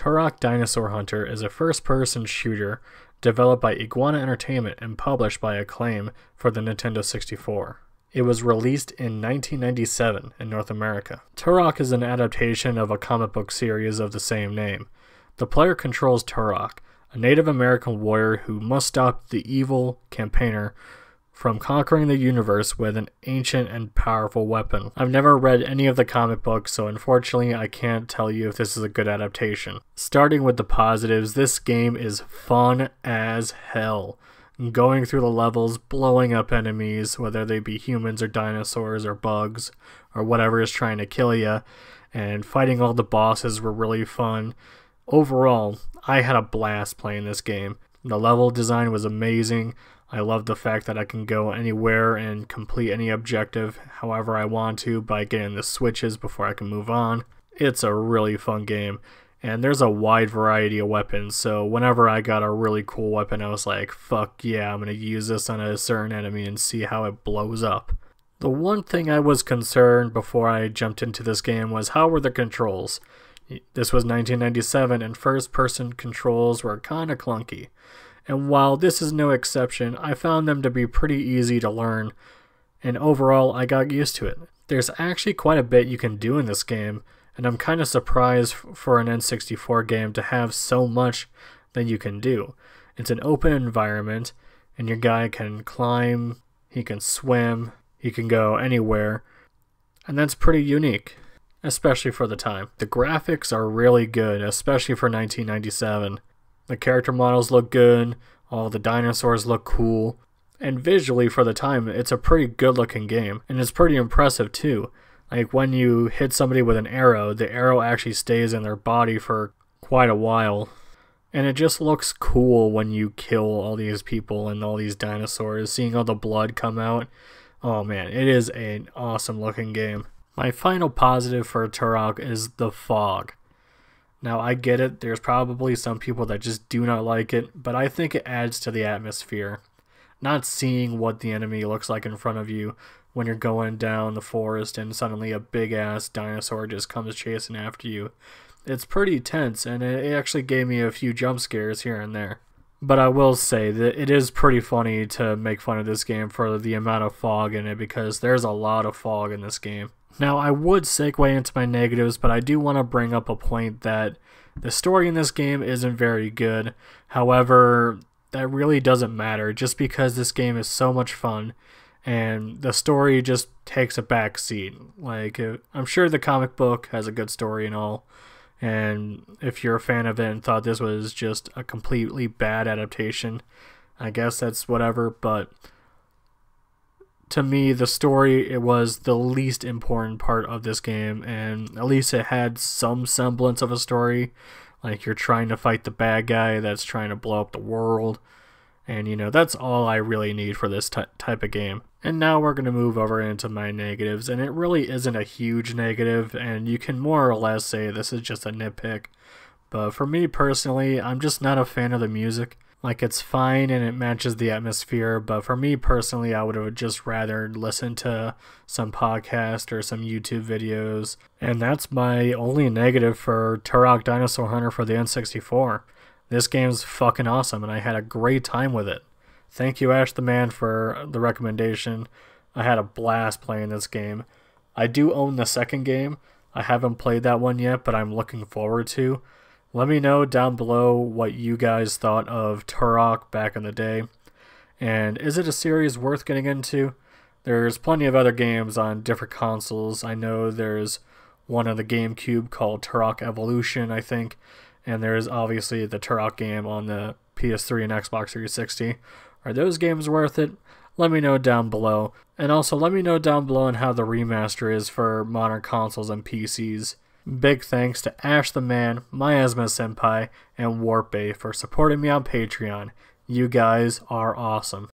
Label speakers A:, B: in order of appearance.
A: Turok Dinosaur Hunter is a first-person shooter developed by Iguana Entertainment and published by Acclaim for the Nintendo 64. It was released in 1997 in North America. Turok is an adaptation of a comic book series of the same name. The player controls Turok, a Native American warrior who must stop the evil campaigner from conquering the universe with an ancient and powerful weapon. I've never read any of the comic books, so unfortunately I can't tell you if this is a good adaptation. Starting with the positives, this game is fun as hell. Going through the levels, blowing up enemies, whether they be humans or dinosaurs or bugs or whatever is trying to kill you, and fighting all the bosses were really fun. Overall, I had a blast playing this game. The level design was amazing. I love the fact that I can go anywhere and complete any objective however I want to by getting the switches before I can move on. It's a really fun game, and there's a wide variety of weapons, so whenever I got a really cool weapon I was like, fuck yeah, I'm going to use this on a certain enemy and see how it blows up. The one thing I was concerned before I jumped into this game was how were the controls? This was 1997 and first-person controls were kinda clunky. And while this is no exception, I found them to be pretty easy to learn, and overall I got used to it. There's actually quite a bit you can do in this game, and I'm kinda surprised for an N64 game to have so much that you can do. It's an open environment, and your guy can climb, he can swim, he can go anywhere, and that's pretty unique, especially for the time. The graphics are really good, especially for 1997. The character models look good, all the dinosaurs look cool, and visually for the time, it's a pretty good looking game, and it's pretty impressive too. Like when you hit somebody with an arrow, the arrow actually stays in their body for quite a while, and it just looks cool when you kill all these people and all these dinosaurs, seeing all the blood come out. Oh man, it is an awesome looking game. My final positive for Turok is the fog. Now I get it, there's probably some people that just do not like it, but I think it adds to the atmosphere. Not seeing what the enemy looks like in front of you when you're going down the forest and suddenly a big ass dinosaur just comes chasing after you. It's pretty tense, and it actually gave me a few jump scares here and there. But I will say that it is pretty funny to make fun of this game for the amount of fog in it, because there's a lot of fog in this game. Now, I would segue into my negatives, but I do want to bring up a point that the story in this game isn't very good. However, that really doesn't matter, just because this game is so much fun, and the story just takes a back seat. Like, I'm sure the comic book has a good story and all, and if you're a fan of it and thought this was just a completely bad adaptation, I guess that's whatever, but to me, the story, it was the least important part of this game, and at least it had some semblance of a story. Like, you're trying to fight the bad guy that's trying to blow up the world, and you know, that's all I really need for this type of game. And now we're going to move over into my negatives, and it really isn't a huge negative, and you can more or less say this is just a nitpick. But for me personally, I'm just not a fan of the music. Like, it's fine and it matches the atmosphere, but for me personally, I would have just rather listened to some podcast or some YouTube videos. And that's my only negative for Turok Dinosaur Hunter for the N64. This game's fucking awesome, and I had a great time with it. Thank you, Ash the Man, for the recommendation. I had a blast playing this game. I do own the second game. I haven't played that one yet, but I'm looking forward to. Let me know down below what you guys thought of Turok back in the day. And is it a series worth getting into? There's plenty of other games on different consoles. I know there's one on the GameCube called Turok Evolution, I think. And there's obviously the Turok game on the PS3 and Xbox 360. Are those games worth it? Let me know down below. And also let me know down below on how the remaster is for modern consoles and PCs. Big thanks to Ash the Man, Miasma Senpai, and Warpay for supporting me on Patreon. You guys are awesome.